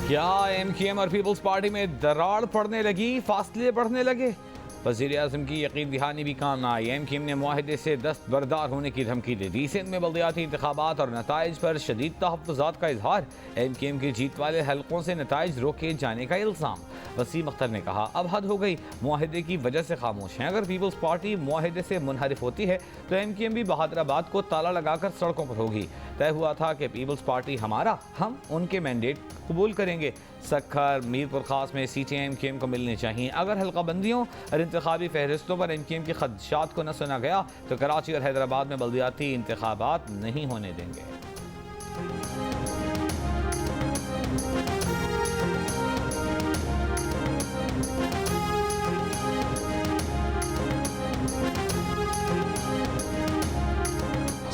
क्या एमक्यूएम और peoples party में दरार पड़ने लगी, फासले बढ़ने लगे? वज़ीर आज़म की यकीन दहानी भी काम ना आई। एमक्यूएम ने मुआहदे से दस्तबरदार होने की धमकी दे दी। सिंध में बल्दियाती इंतखाबात और नताइज पर शदीद तहफ़्फ़ुज़ात का इजहार। एमक्यूएम की जीत वाले हलकों से नताइज रोके जाने का इल्ज़ाम। वसीम अख्तर ने कहा, अब हद हो गई, मुआहदे की वजह से खामोश हैं। अगर पीपल्स पार्टी मुआहदे से मुनहरिफ होती है तो एमक्यूएम भी बहादुराबाद को ताला लगाकर सड़कों पर होगी। तय हुआ था कि पीपल्स पार्टी हमारा, हम उनके मैंडेट कबूल करेंगे। सक्खर मीरपुर खास में सीटें एमक्यूएम को मिलनी चाहिए। अगर हल्काबंदियों और इंतखाबी फहरिस्तों पर एमक्यूएम के खदशात को न सुना गया तो कराची और हैदराबाद में बल्दियाती इंतखाबात नहीं होने देंगे।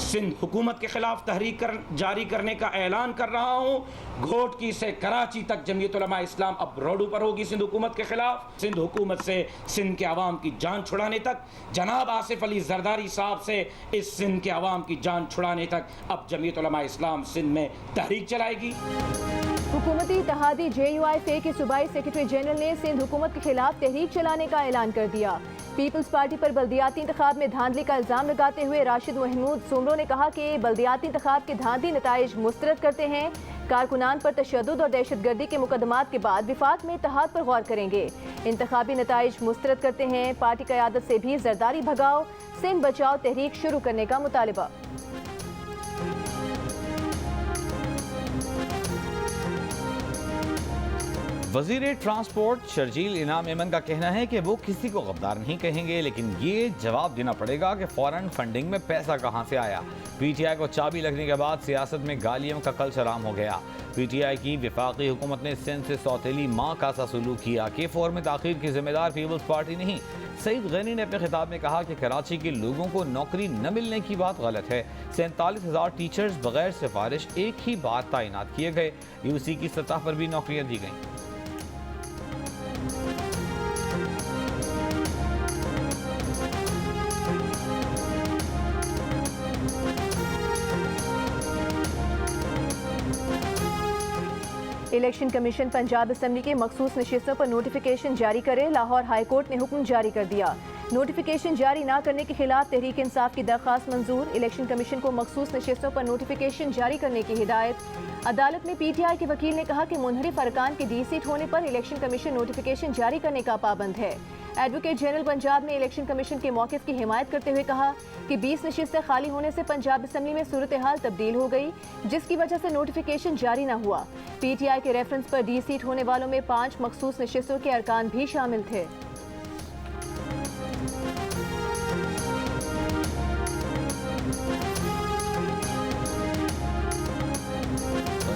सिंध हुकूमत के खिलाफ तहरीक जारी करने का ऐलान कर रहा हूँ। घोटकी से कराची तक जमीयत उलमा इस्लाम अब रोडों पर होगी सिंध हुकूमत के खिलाफ। सिंध हुकूमत से सिंध के अवाम की जान छुड़ाने तक, जनाब आसिफ अली जरदारी साहब से इस सिंध के अवाम की जान छुड़ाने तक अब जमीयत उलमा इस्लाम सिंध में तहरीक चलाएगी। हुकूमती इत्तेहादी JUIFA के सूबाई सेक्रेटरी जनरल ने सिंध हुकूमत के खिलाफ तहरीक चलाने का ऐलान कर दिया। पीपल्स पार्टी पर बल्दियाती इंतखाब में धांधली का इल्जाम लगाते हुए राशिद महमूद सुमरो ने कहा कि बल्दियाती इंतखाब के धांधली नताइज मुस्तरद करते हैं। कारकुनान पर तशद्दुद और दहशतगर्दी के मुकदमात के बाद विफाक में इत्तेहाद पर गौर करेंगे। इंतखाबी नताइज मुस्तरद करते हैं। पार्टी क़यादत से भी जरदारी भगाओ, सिंध बचाओ तहरीक शुरू करने का मुतालबा। वज़ीर ट्रांसपोर्ट शर्जील इनाम एमन का कहना है कि वो किसी को गद्दार नहीं कहेंगे, लेकिन ये जवाब देना पड़ेगा कि फौरन फंडिंग में पैसा कहां से आया। PTI को चाबी लगने के बाद सियासत में गालियों का कल्चर आम हो गया। PTI की वफाकी हुकूमत ने सिंध से सौतेली माँ का सा सलूक किया कि फोर में ताखीर की जिम्मेदार पीपल्स पार्टी नहीं। सईद गनी ने अपने खिताब में कहा कि कराची के लोगों को नौकरी न मिलने की बात गलत है। 47,000 टीचर्स बगैर सिफारिश एक ही बार तैनात किए गए। UC की सतह पर भी नौकरियां दी गईं। इलेक्शन कमीशन पंजाब असम्बली के मखसूस नशिस्तों पर नोटिफिकेशन जारी करे। लाहौर हाई कोर्ट ने हुक्म जारी कर दिया। नोटिफिकेशन जारी न करने के खिलाफ तहरीक इंसाफ की दरख्वास्त मंजूर। इलेक्शन कमीशन को मखसूस नशिस्तों पर नोटिफिकेशन जारी करने की हिदायत। अदालत में PTI के वकील ने कहा कि मुनहरिफ अरकान के D सीट होने पर इलेक्शन कमीशन नोटिफिकेशन जारी करने का पाबंद है। एडवोकेट जनरल पंजाब ने इलेक्शन कमीशन के मौक़िफ़ की हिमायत करते हुए कहा कि 20 नशिस्तें खाली होने से पंजाब असम्बली में सूरत हाल तब्दील हो गई, जिसकी वजह से नोटिफिकेशन जारी न हुआ। PTI के रेफरेंस पर D सीट होने वालों में 5 मखसूस नशिस्तों के अरकान भी शामिल थे।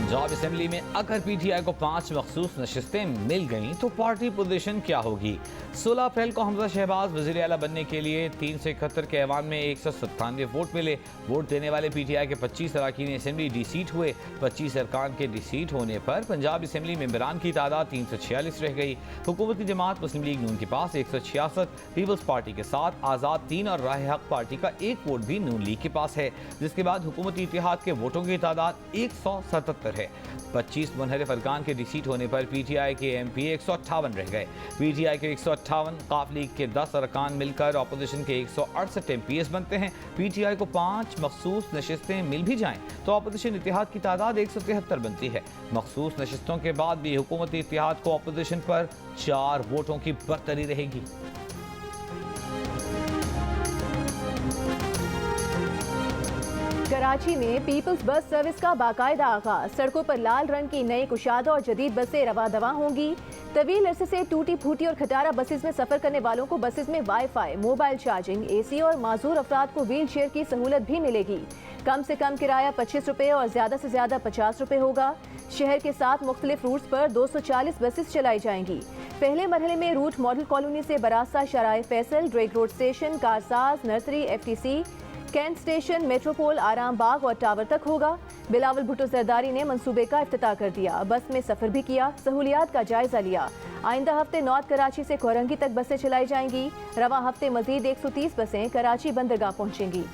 पंजाब असेंबली में अगर PTI को 5 मखसूस नशिस्तें मिल गईं तो पार्टी पोजीशन क्या होगी? 16 अप्रैल को हमजा शहबाज वज़ीर आला बनने के लिए 371 के ऐवान में 197 वोट मिले। वोट देने वाले PTI के 25 अरकान असेंबली D सीट हुए। 25 अरकान के D सीट होने पर पंजाब असेंबली मेंबरान की तादाद 346 रह गई। हुकूमती जमात मुस्लिम लीग नून के पास 166, पीपल्स पार्टी के साथ आज़ाद 3 और राह हक पार्टी का 1 वोट भी नून लीग के पास है, जिसके बाद हुकूमती इत्तेहाद के वोटों की तादाद 177 है। 25 मुनहरिफ अरकान के सीट होने पर PTI के MP 158 रह गए। PTI के 158, काफ लीग के 10 अरकान मिलकर अपोजिशन के 168 MPs बनते हैं। PTI को 5 मखसूस नशिस्तें मिल भी जाएं तो अपोजिशन इत्तेहाद की तादाद 173 बनती है। मखसूस नशिस्तों के बाद भी हुकूमती इत्तेहाद को अपोजिशन पर 4 वोटों की बरतरी रहेगी। कराची में पीपल्स बस सर्विस का बाकायदा आगाज। सड़कों पर लाल रंग की नई कुशादा और जदीद बसें रवा दवा होंगी। तवील अरसे से टूटी फूटी और खटारा बसेस में सफर करने वालों को बसेस में वाईफाई, मोबाइल चार्जिंग, AC और माजूर अफराद को व्हील चेयर की सहूलत भी मिलेगी। कम से कम किराया 25 रुपये और ज्यादा से ज्यादा 50 रुपये होगा। शहर के 7 मुख्तलिफ रूट्स पर 240 बसेस चलाई जाएंगी। पहले मरहले में रूट मॉडल कॉलोनी से बरासा, शराय Faisal, Drigh road station, Karsaz, nursery, FTC, cantt station, metropole, Aram Bagh और टावर तक होगा। बिलावल भुट्टो जरदारी ने मंसूबे का इफ्तिताह कर दिया। बस में सफर भी किया, सहूलियात का जायजा लिया। आइंदा हफ्ते नॉर्थ कराची से कोरंगी तक बसें चलाई जाएंगी। रवा हफ्ते मजीद 130 बसें कराची बंदरगाह पहुंचेंगी।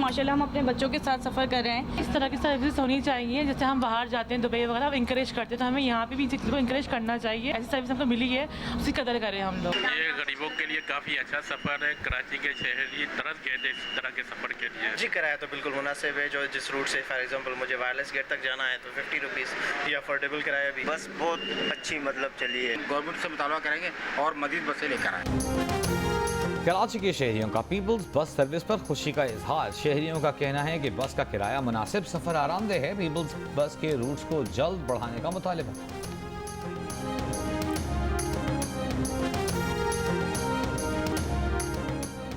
माशाल्लाह हम अपने बच्चों के साथ सफ़र कर रहे हैं। इस तरह की सर्विस होनी चाहिए, जैसे हम बाहर जाते हैं दुबई वगैरह इंकरेज करते हैं, तो हमें यहाँ पे भी इसी को इंकरेज करना चाहिए। ऐसी सर्विस हमको मिली है, उसकी कदर करें हम लोग। ये गरीबों के लिए काफ़ी अच्छा सफ़र है। कराची के शहरी तरस गए थे इस तरह के सफ़र के लिए। जी, किराया तो बिल्कुल मुनासिब है। जो जिस रूट से फॉर एग्जांपल मुझे वायरलेस गेट तक जाना है तो 50 रुपीज़, ये अफोर्डेबल किराया भी। बस बहुत अच्छी मतलब चली है। गवर्नमेंट से मुतालबा करेंगे और मज़ीद बसें लेकर आएँ। कराची के शहरियों का पीपल्स बस सर्विस पर खुशी का इजहार। शहरियों का कहना है कि बस का किराया मुनासिब, सफ़र आरामदेह है। पीपल्स बस के रूट्स को जल्द बढ़ाने का मुतालिबा।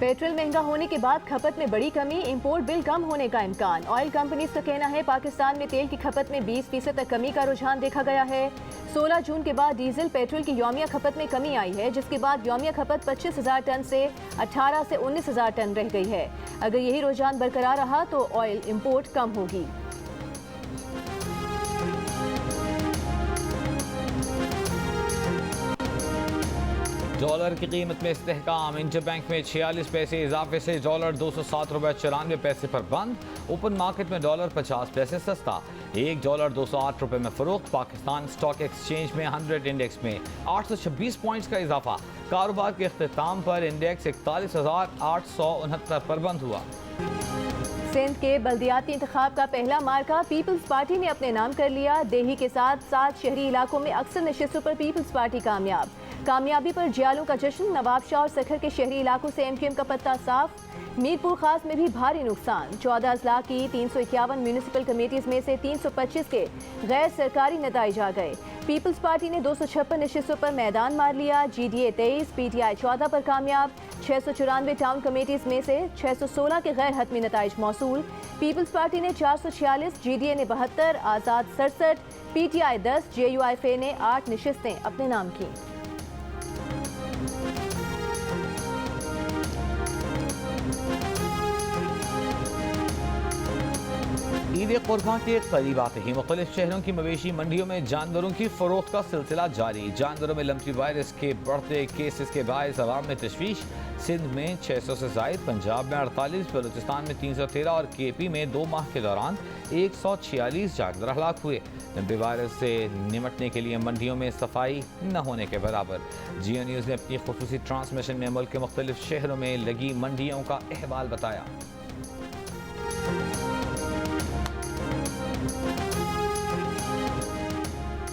पेट्रोल महंगा होने के बाद खपत में बड़ी कमी, इंपोर्ट बिल कम होने का इम्कान। ऑयल कंपनीज का कहना है पाकिस्तान में तेल की खपत में 20% तक कमी का रुझान देखा गया है। 16 जून के बाद डीजल पेट्रोल की यौमिया खपत में कमी आई है, जिसके बाद यौमिया खपत 25,000 टन से 18 से 19,000 टन रह गई है। अगर यही रुझान बरकरार रहा तो ऑयल इंपोर्ट कम होगी। डॉलर की कीमत में इस्तेहकाम। इंटरबैंक में 46 पैसे इजाफे से डॉलर 207 रुपये 94 पैसे पर बंद। ओपन मार्केट में डॉलर 50 पैसे सस्ता, $1 208 रुपये में फरोख्त। पाकिस्तान स्टॉक एक्सचेंज में 100 इंडेक्स में 826 पॉइंट्स का इजाफा। कारोबार के अख्ताम पर इंडेक्स 41,869 पर बंद हुआ। सिंध के बल्दियाती इंतखाब का पहला मार्का पीपल्स पार्टी ने अपने नाम कर लिया। देही के साथ 7 शहरी इलाकों में अक्सर नशिस्तों पर पीपल्स पार्टी कामयाब। कामयाबी पर जियालों का जश्न। नवाब शाह और सखर के शहरी इलाकों से MQM का पत्ता साफ। मीरपुर खास में भी भारी नुकसान। 14 अजला की 351 म्यूनिसिपल कमेटीज में से 325 के गैर सरकारी नताइज आ गए। पीपल्स पार्टी ने 256 नशिस्तों पर मैदान मार लिया। GDA 23, PTI 14 पर कामयाब। 694 टाउन कमेटीज में से 616 के गैर हतमी नताइज मौसूल। पीपल्स पार्टी ने 446, GDA ने 72, आज़ाद 67, PTI 10, JUIFA ने 8 नशिस्तें अपने नाम की। ईद कुर्बान के करीब आते ही मुख्तलिफ शहरों की मवेशी मंडियों में जानवरों की फरोख्त का सिलसिला जारी। जानवरों में लम्पी वायरस के बढ़ते केसेस के बायस अवाम में तशवीश। सिंध में 600 से जायद, पंजाब में 48, बलूचिस्तान में 313 और KP में 2 माह के दौरान 146 जानवर हलाक हुए। लम्पी वायरस से निमटने के लिए मंडियों में सफाई न होने के बराबर। जियो न्यूज़ ने अपनी खुसूसी ट्रांसमिशन में मुल्क के मुख्तलिफ शहरों में लगी मंडियों का अहवाल बताया।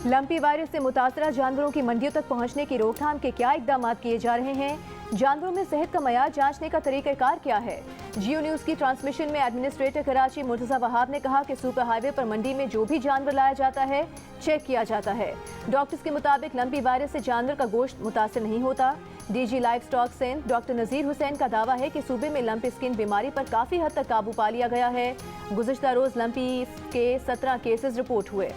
लंपी वायरस से मुतासरा जानवरों की मंडियों तक पहुंचने की रोकथाम के क्या इकदाम किए जा रहे हैं? जानवरों में सेहत का मयार जांचने का तरीक़ाकार क्या है? जियो न्यूज़ की ट्रांसमिशन में एडमिनिस्ट्रेटर कराची मुर्तज़ा वहाब ने कहा कि सुपर हाईवे पर मंडी में जो भी जानवर लाया जाता है चेक किया जाता है। डॉक्टर्स के मुताबिक लंपी वायरस से जानवर का गोश्त मुतासर नहीं होता। DG livestock Sindh doctor Nazir Hussain का दावा है कि सूबे में लंपी स्किन बीमारी पर काफ़ी हद तक काबू पा लिया गया है। गुज़िश्ता रोज़ लंपी के 17 केसेस रिपोर्ट हुए।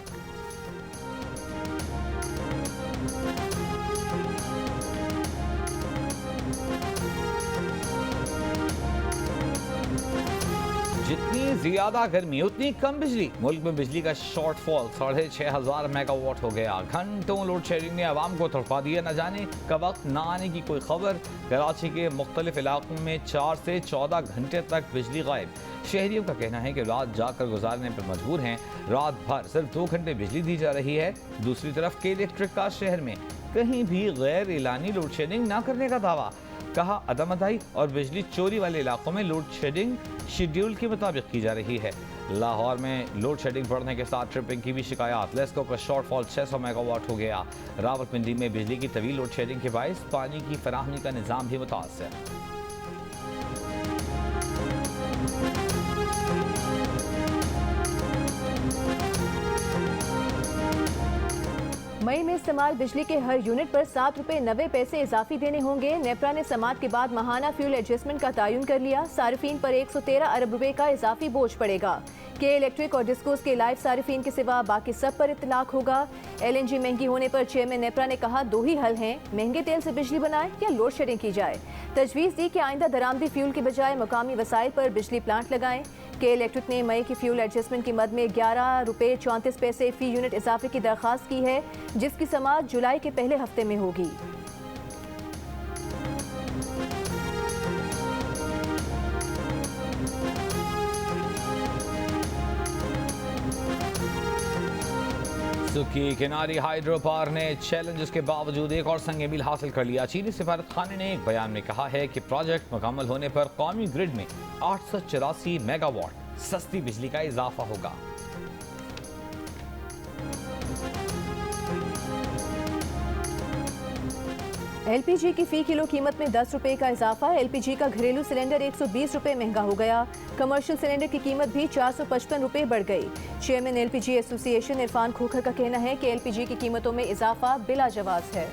जितनी ज्यादा गर्मी उतनी कम बिजली। मुल्क में बिजली का शॉर्टफॉल 6,500 मेगावाट हो गया। घंटों लोड शेडिंग ने आवाम को तड़पा दिया। न जाने कब वक्त न आने की कोई खबर। कराची के मुख्तलिफ इलाकों में 4 से 14 घंटे तक बिजली गायब। शहरियों का कहना है कि रात जाकर गुजारने पर मजबूर हैं। रात भर सिर्फ 2 घंटे बिजली दी जा रही है। दूसरी तरफ के इलेक्ट्रिक कार शहर में कहीं भी गैर एलानी लोड शेडिंग न करने का दावा। कहा अदम अदाई और बिजली चोरी वाले इलाकों में लोड शेडिंग शेड्यूल के मुताबिक की जा रही है। लाहौर में लोड शेडिंग बढ़ने के साथ ट्रिपिंग की भी शिकायत। लेस्को का शॉर्टफॉल 600 मेगावाट हो गया। रावलपिंडी में बिजली की तवील लोड शेडिंग के बायस पानी की फराहमी का निज़ाम भी मुतासर। मई में इस्तेमाल बिजली के हर यूनिट पर 7 रुपये 90 पैसे इजाफी देने होंगे। नेपरा ने समात के बाद माहाना फ्यूल एडजस्टमेंट का तयन कर लिया। सार्फिन पर 113 अरब रुपए का इजाफी बोझ पड़ेगा। के इलेक्ट्रिक और डिस्कोस के लाइव सार्फिन के सिवा बाकी सब पर इतलाक होगा। LNG महंगी होने पर चेयरमैन नेपरा ने कहा 2 ही हल हैं, महंगे तेल से बिजली बनाए या लोड शेडिंग की जाए। तजवीज़ दी कि आइंदा दरामदी फ्यूल के बजाय मकामी वसाइल पर बिजली प्लांट लगाएं। के इलेक्ट्रिक ने मई की फ्यूल एडजस्टमेंट की मद में 11 रुपये 34 पैसे फी यूनिट इजाफे की दरख्वास्त की है, जिसकी समाअत जुलाई के पहले हफ्ते में होगी। सुकी किनारी हाइड्रो पावर ने चैलेंजेस के बावजूद एक और संग मील हासिल कर लिया। चीनी सिफारत खाने ने एक बयान में कहा है कि प्रोजेक्ट मुकम्मल होने पर कौमी ग्रिड में 884 मेगावाट सस्ती बिजली का इजाफा होगा। एलपीजी की फी किलो कीमत में 10 रुपए का इजाफा। एलपीजी का घरेलू सिलेंडर 120 रुपए महंगा हो गया। कमर्शियल सिलेंडर की कीमत भी 455 रुपए बढ़ गई। Chairman LPG association Irfan Khokhar का कहना है कि एलपीजी की कीमतों में इजाफा बिला जवाज है।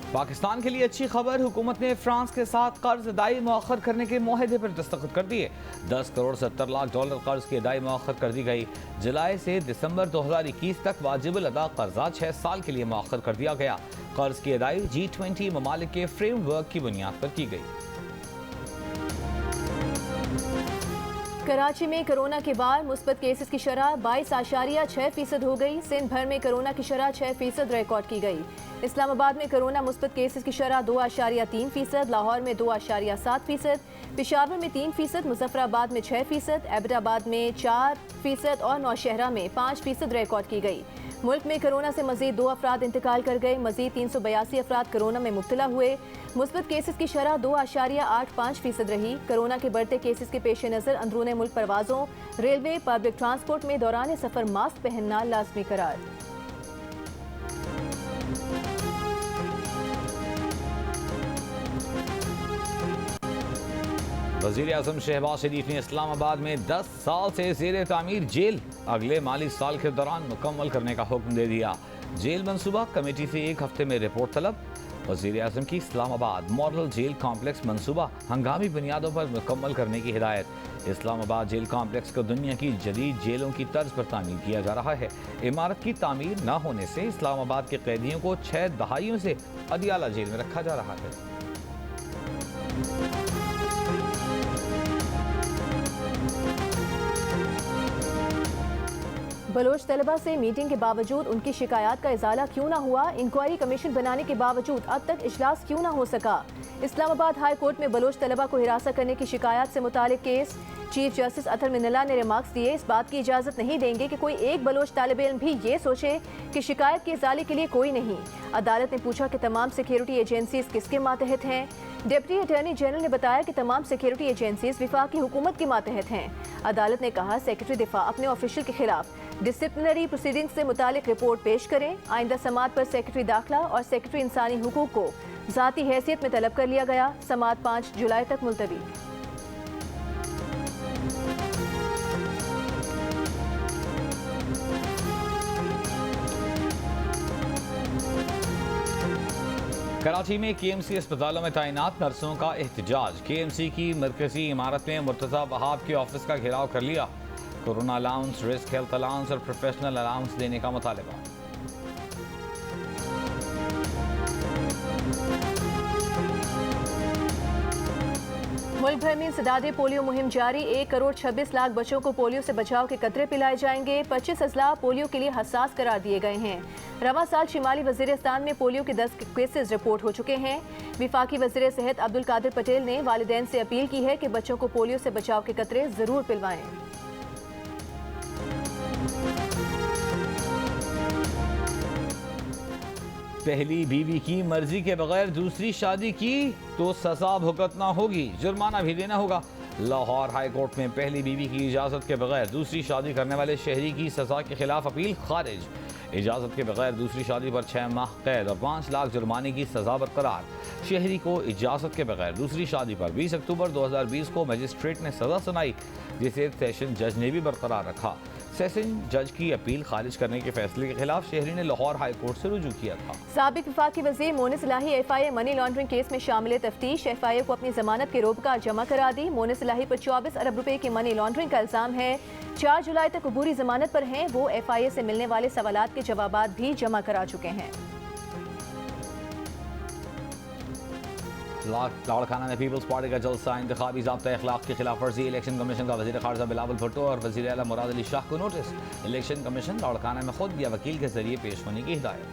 पाकिस्तान के लिए अच्छी खबर, हुकूमत ने फ्रांस के साथ कर्ज अदाई मौखर करने के मुआहदे पर दस्तखत कर दिए। 10 करोड़ 70 लाख डॉलर कर्ज की अदाई मौखर कर दी गई। जुलाई से दिसंबर 2021 तक वाजिबुल अदा कर्जा 6 साल के लिए मौखर कर दिया गया। कर्ज की अदाई G20 ममालिक के फ्रेमवर्क की बुनियाद पर की गई। कराची में कोरोना के बाद मुस्बत केसेस की शरह 22.6% हो गई। सिंध भर में कोरोना की शरह 6% रिकॉर्ड की गई। इस्लामाबाद में कोरोना मुस्बत केसेस की शरह 2.3%, लाहौर में 2.7%, पेशावर में 3%, मुजफ्फराबाद में 6%, एबटाबाद में 4% और नौशहरा में 5% रिकॉर्ड की गई। मुल्क में कोरोना से मजीद 2 अफराद इंतकाल कर गए। मजीद 382 अफराद कोरोना में मुब्तला हुए। मुस्बत केसेस की शरह 2.85% रही। कोरोना के बढ़ते केसेस के पेश नज़र अंदरून मुल्क परवाज़ों, रेलवे, पब्लिक ट्रांसपोर्ट में दौरान सफ़र मास्क पहनना लाजमी करार। वज़ीर आज़म शहबाज शरीफ ने इस्लामाबाद में 10 साल से ज़ेर तामीर जेल अगले माली साल के दौरान मुकम्मल करने का हुक्म दे दिया। जेल मनसूबा कमेटी से 1 हफ्ते में रिपोर्ट तलब। वज़ीर आज़म की इस्लामाबाद मॉडल जेल कॉम्प्लेक्स मनसूबा हंगामी बुनियादों पर मुकम्मल करने की हिदायत। इस्लामाबाद जेल कॉम्प्लेक्स को दुनिया की जदीद जेलों की तर्ज पर तामीर किया जा रहा है। इमारत की तामीर न होने से इस्लामाबाद के कैदियों को 6 दहाइयों से अदियाला जेल में रखा जा रहा है। बलोच तलबा से मीटिंग के बावजूद उनकी शिकायत का इजाला क्यों ना हुआ? इंक्वायरी कमीशन बनाने के बावजूद अब तक इजलास क्यों ना हो सका? इस्लामाबाद हाई कोर्ट में बलोच तलबा को हिरासत करने की शिकायत से मुतालिक केस। चीफ जस्टिस अतर मिनल्ला ने रिमार्क्स दिए, इस बात की इजाज़त नहीं देंगे कि कोई एक बलोच तालिब इल्म भी ये सोचे कि शिकायत के इजाले के लिए कोई नहीं। अदालत ने पूछा कि तमाम सिक्योरिटी एजेंसीज किसके मातहत हैं? डिप्टी अटॉर्नी जनरल ने बताया कि तमाम सिक्योरिटी एजेंसीज वफाकी हुकूमत के मातहत हैं। अदालत ने कहा सेक्रेटरी दिफा अपने ऑफिशियल के खिलाफ डिसिप्लिनरी प्रोसीडिंग से मुतालिक रिपोर्ट पेश करें। आइंदा समात पर सेक्रेटरी दाखिला और सेक्रेटरी इंसानी हुकूक को ज़ाती हैसियत में तलब कर लिया गया। समात 5 जुलाई तक मुलतवी। कराची में KMC अस्पतालों में तैनात नर्सों का एहतजाज। KMC की मरकजी इमारत में मुर्तज़ा वहाब के ऑफिस का घेराव कर लिया। Corona allowance, risk health allowance और प्रोफेशनल अलाउंस देने का मुतालबा। मुल्क भर में सदादे पोलियो मुहिम जारी। 1 करोड़ 26 लाख बच्चों को पोलियो से बचाव के कतरे पिलाए जाएंगे। 25 अजला पोलियो के लिए हसास करार दिए गए हैं। रवा साल शिमाली वजीरिस्तान में पोलियो के 10 केसेस रिपोर्ट हो चुके हैं। विफाकी वजीर सेहत अब्दुल कादिर पटेल ने वालिदैन से अपील की है कि बच्चों को पोलियो से बचाव के कतरे जरूर पिलवाएं। पहली बीवी की मर्जी के बगैर दूसरी शादी की तो सजा भुगतना होगी, जुर्माना भी देना होगा। लाहौर हाई कोर्ट में पहली बीवी की इजाज़त के बगैर दूसरी शादी करने वाले शहरी की सजा के खिलाफ अपील खारिज। इजाज़त के बगैर दूसरी शादी पर 6 माह कैद और 5 लाख जुर्माने की सजा बरकरार। शहरी को इजाज़त के बगैर दूसरी शादी पर 20 अक्टूबर 2020 को मजिस्ट्रेट ने सजा सुनाई, जिसे सेशन जज ने भी बरकरार रखा। सेशन जज की अपील खारिज करने के फैसले के खिलाफ शहरी ने लाहौर हाई कोर्ट से रुजू किया था। साबिक वफाकी वजीर मोनिस इलाही FIA मनी लॉन्ड्रिंग केस में शामिल तफ्तीश। FIA को अपनी जमानत के रोबकार जमा करा दी। मोनिस इलाही पर 24 अरब रुपए की मनी लॉन्ड्रिंग का इल्जाम है। 4 जुलाई तक अबूरी जमानत पर हैं। वो FIA से मिलने वाले सवालात के जवाबात भी जमा करा चुके हैं। लाड़काना में पीपल्स पार्टी का जलसा, इंतखाबी ज़ाब्ता अखलाक की खिलाफ वर्जी। इलेक्शन कमीशन का वज़ीर ख़ारजा बिलावल भुट्टो और वज़ीर आला मुराद अली शाह को नोटिस। इलेक्शन कमीशन लाड़काना में खुद या वकील के जरिए पेश होने की हिदायत।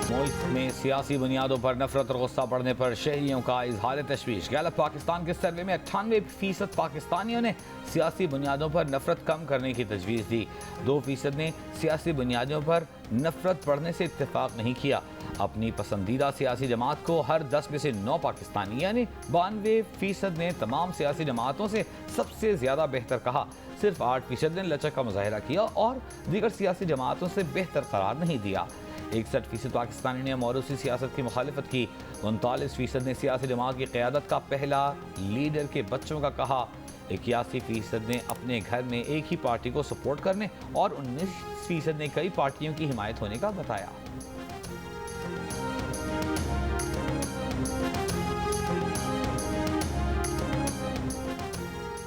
मुल्क में सियासी बुनियादों पर नफरत और गुस्सा बढ़ने पर शहरियों का इजहार तशवीश। गैलप पाकिस्तान के सर्वे में 98% पाकिस्तानियों ने सियासी बुनियादों पर नफरत कम करने की तजवीज़ दी। 2% ने सियासी बुनियादों पर नफरत बढ़ने से इत्तेफाक नहीं किया। अपनी पसंदीदा सियासी जमात को हर 10 में से 9 पाकिस्तानी यानी 92% ने तमाम सियासी जमातों से सबसे ज़्यादा बेहतर कहा। सिर्फ 8% ने लचक का मुजाहरा किया और दीगर सियासी जमातों से बेहतर करार नहीं दिया। 61% पाकिस्तानी ने मौरूसी सियासत की मुखालिफत की। 39% ने सियासी जमात की क़यादत का पहला लीडर के बच्चों का कहा। 81% ने अपने घर में एक ही पार्टी को सपोर्ट करने और 19% ने कई पार्टियों की हिमायत होने का बताया।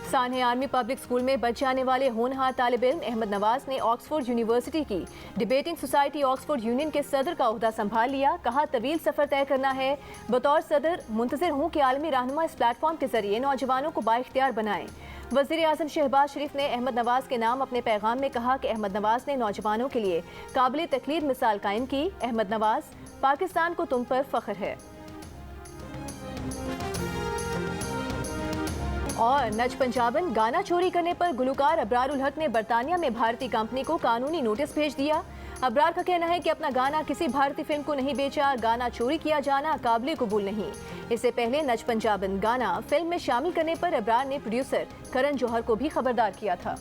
सान्हे आर्मी पब्लिक स्कूल में बच जाने वाले होनहार तालिब इल्म अहमद नवाज ने ऑक्सफोर्ड यूनिवर्सिटी की डिबेटिंग सोसाइटी ऑक्सफोर्ड यूनियन के सदर का ओहदा संभाल लिया। कहा, तवील सफ़र तय करना है। बतौर सदर मुंतज़िर हूँ कि आलमी रहनुमा इस प्लेटफॉर्म के जरिए नौजवानों को बाइख्तियार बनाएं। वज़ीर आज़म शहबाज शरीफ ने अहमद नवाज के नाम अपने पैगाम में कहा कि अहमद नवाज ने नौजवानों के लिए काबिल तकलीद मिसाल कायम की। अहमद नवाज, पाकिस्तान को तुम पर फ़ख्र है। और नच पंजाबन गाना चोरी करने पर गुलकार अबरारुल हक ने बरतानिया में भारतीय कंपनी को कानूनी नोटिस भेज दिया। अबरार का कहना है कि अपना गाना किसी भारतीय फिल्म को नहीं बेचा, गाना चोरी किया जाना काबिल कबूल नहीं। इससे पहले नच पंजाबन गाना फिल्म में शामिल करने पर अबरार ने प्रोड्यूसर करण जौहर को भी खबरदार किया था।